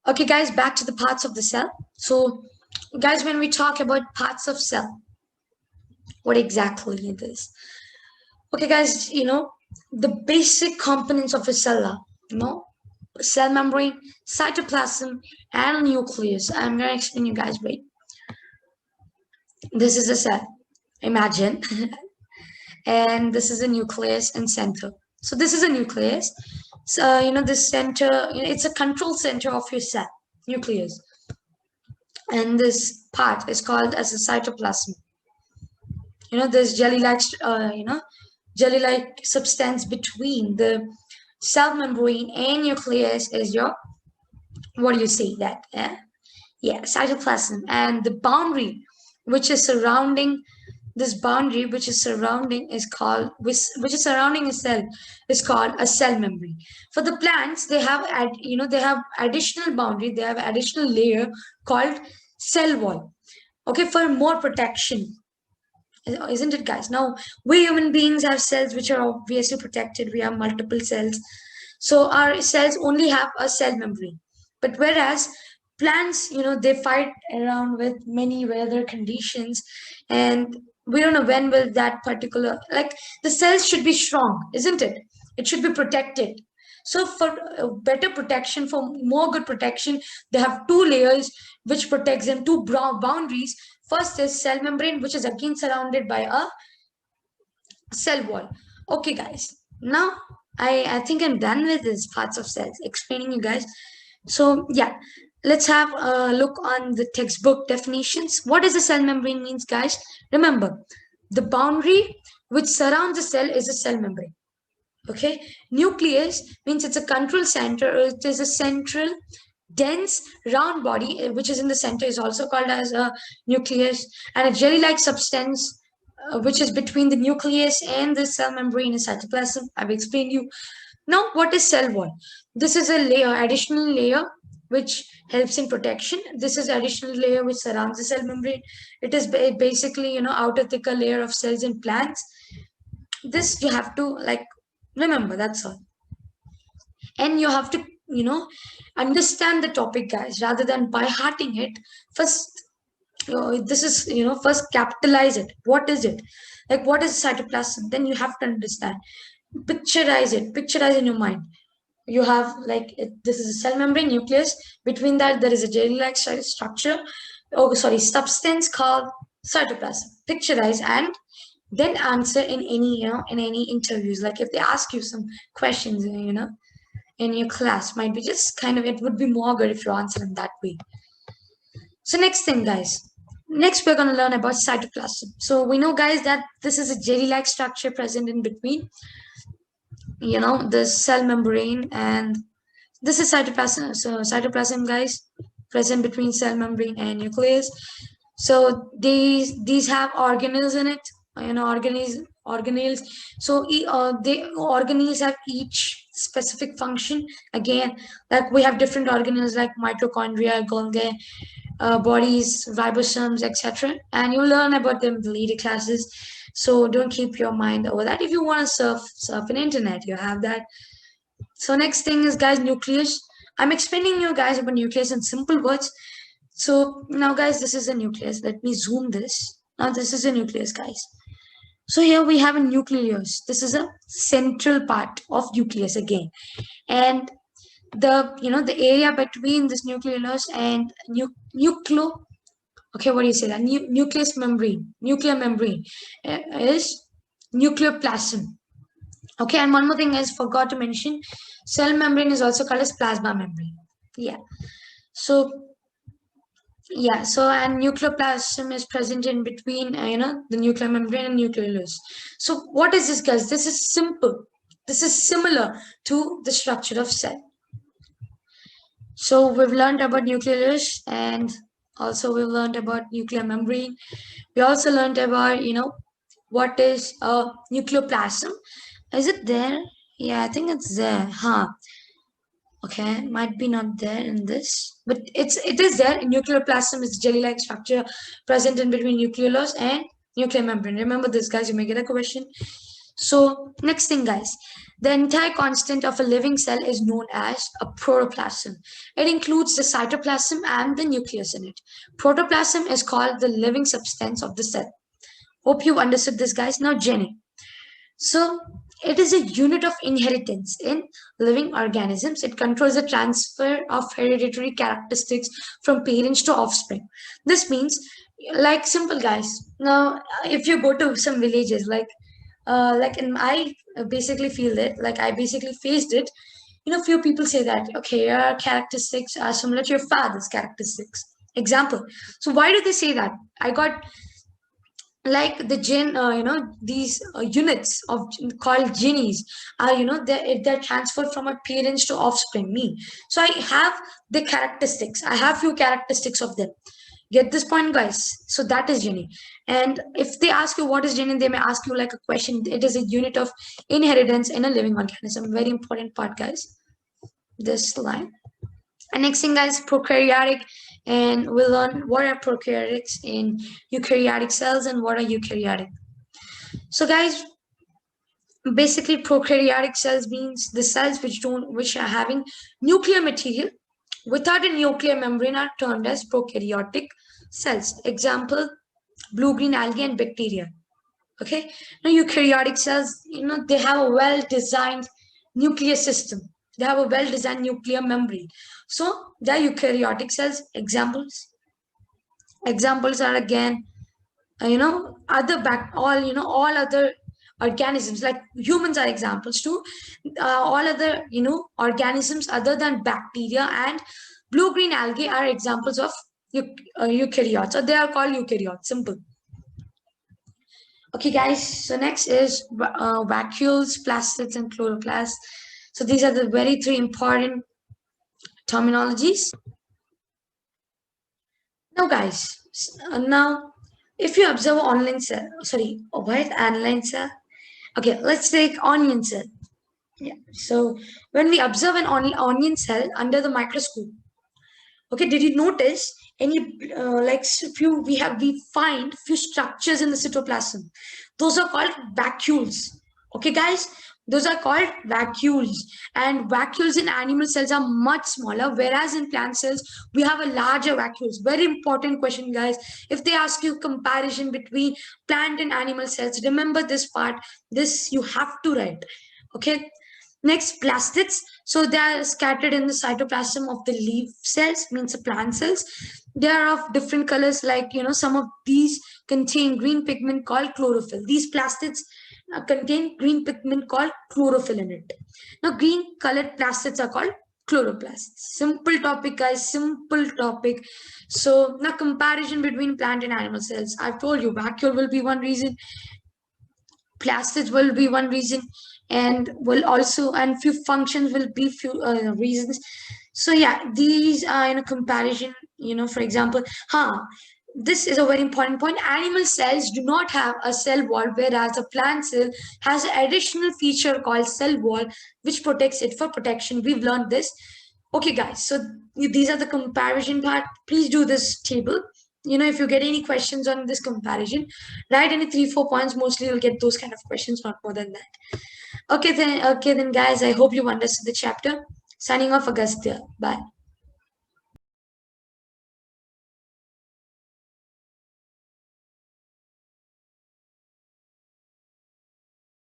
Okay, guys, back to the parts of the cell. So, guys, when we talk about parts of cell, what exactly it is? Okay, guys, the basic components of a cell are, cell membrane, cytoplasm, and nucleus. I'm gonna explain you guys. Wait, this is a cell. Imagine, and this is a nucleus and center. So this is a nucleus. So this center, it's a control center of your cell, nucleus, and this part is called as a cytoplasm. This jelly-like substance between the cell membrane and nucleus is your, what do you say that? Yeah, cytoplasm. And the boundary which is surrounding this boundary which is surrounding a cell is called a cell membrane. For the plants, they have they have additional boundary, they have additional layer called cell wall. Okay, for more protection, isn't it, guys? Now, we human beings have cells which are obviously protected. We have multiple cells, so our cells only have a cell membrane. But whereas plants, they fight around with many weather conditions, and we don't know when will that particular, like, the cells should be strong, isn't it? It should be protected. So for better protection, for more good protection, they have two layers which protects them, two brown boundaries. First is cell membrane, which is again surrounded by a cell wall. Okay, guys. Now I think I'm done with this parts of cells explaining you guys. So yeah, let's have a look on the textbook definitions. What is a cell membrane means, guys? Remember, the boundary which surrounds the cell is a cell membrane. Okay, nucleus means it's a control center. It is a central dense round body which is in the center is also called as a nucleus, and a jelly-like substance which is between the nucleus and the cell membrane is cytoplasm. I've explained you. Now, what is cell wall? This is a layer, additional layer which helps in protection. This is additional layer which surrounds the cell membrane. It is basically outer thicker layer of cells in plants. This you have to remember, that's all. And you have to understand the topic, guys, rather than by hearting it. First, this is first capitalize it. What is it? Like, what is cytoplasm? Then you have to understand, picturize in your mind. You have this is a cell membrane, nucleus. Between that there is a jelly-like structure, substance called cytoplasm. Picturize and then answer in any in any interviews. Like, if they ask you some questions in your class, might be just kind of, it would be more good if you answer them that way. So next thing, guys, next we're going to learn about cytoplasm. So we know, guys, that this is a jelly-like structure present in between the cell membrane, and this is cytoplasm. So cytoplasm, guys, present between cell membrane and nucleus. So these have organelles in it, organelles. So the organelles have each specific function. Again, like, we have different organelles like mitochondria, Golgi, bodies, ribosomes, etc. And you learn about them in the later classes. So don't keep your mind over that. If you want to surf in internet, you have that. So next thing is, guys, nucleus. I'm explaining you guys about nucleus in simple words. So now, guys, this is a nucleus. Let me zoom this. Now this is a nucleus, guys. So here we have a nucleus. This is a central part of nucleus again. And the area between this nucleus and okay, what do you say that? Nuclear membrane is nucleoplasm. Okay, and one more thing is forgot to mention, cell membrane is also called as plasma membrane. Yeah. So and nucleoplasm is present in between the nuclear membrane and nucleus. So what is this, guys? This is simple. This is similar to the structure of cell. So we've learned about nucleus, and also we've learned about nuclear membrane. We also learned about what is a nucleoplasm. Is it there? Yeah, I think it's there. Okay, might be not there in this, but it is there. Nucleoplasm is jelly-like structure present in between nucleus and nuclear membrane. Remember this, guys. You may get a question. So next thing, guys, the entire constant of a living cell is known as a protoplasm. It includes the cytoplasm and the nucleus in it. Protoplasm is called the living substance of the cell. Hope you understood this, guys. Now, Jenny. So it is a unit of inheritance in living organisms. It controls the transfer of hereditary characteristics from parents to offspring. This means, like simple guys. Now, if you go to some villages, like in I basically feel it, like I basically faced it. Few people say that okay, your characteristics are similar to your father's characteristics. Example. So why do they say that? I got like the gene, these units of called genes are, they're transferred from a parents to offspring, me. So I have the characteristics. I have few characteristics of them. Get this point, guys? So that is gene. And if they ask you what is gene, they may ask you like a question. It is a unit of inheritance in a living organism. Very important part, guys. This line. And next thing, guys, prokaryotic, and we'll learn what are prokaryotics in eukaryotic cells and what are eukaryotic. So, guys, basically, prokaryotic cells means the cells which are having nuclear material without a nuclear membrane are termed as prokaryotic cells. Example: blue-green algae and bacteria. Okay, now eukaryotic cells, they have a well-designed nuclear system. They have a well-designed nuclear membrane. So they are eukaryotic cells. Examples are again, other all other organisms, like humans are examples too. All other, organisms other than bacteria and blue-green algae are examples of eukaryotes. So they are called eukaryotes. Simple. Okay, guys, so next is vacuoles, plastids, and chloroplasts. So these are the very three important terminologies. Now, guys, now if you observe online cell, sorry, what online cell? Okay, let's take onion cell. Yeah. So when we observe an onion cell under the microscope, okay, did you notice any we find few structures in the cytoplasm? Those are called vacuoles. Okay, guys, those are called vacuoles. And vacuoles in animal cells are much smaller, whereas in plant cells we have a larger vacuoles. Very important question, guys. If they ask you comparison between plant and animal cells, remember this part. This you have to write. Okay. Next, plastids. So they are scattered in the cytoplasm of the leaf cells, means the plant cells. They are of different colors, like, some of these contain green pigment called chlorophyll. These plastids contain green pigment called chlorophyll in it. Now, green colored plastids are called chloroplasts. Simple topic, guys, simple topic. So now comparison between plant and animal cells. I've told you vacuole will be one reason, plastids will be one reason, and will also, and few functions will be few reasons. So yeah, these are in a comparison, for example, this is a very important point. Animal cells do not have a cell wall, whereas a plant cell has an additional feature called cell wall, which protects it. For protection, we've learned this. Okay, guys, so these are the comparison part. Please do this table. If you get any questions on this comparison, write any 3-4 points. Mostly you'll get those kind of questions, not more than that. Okay then, guys, I hope you understood the chapter. Signing off, Agastya. Bye.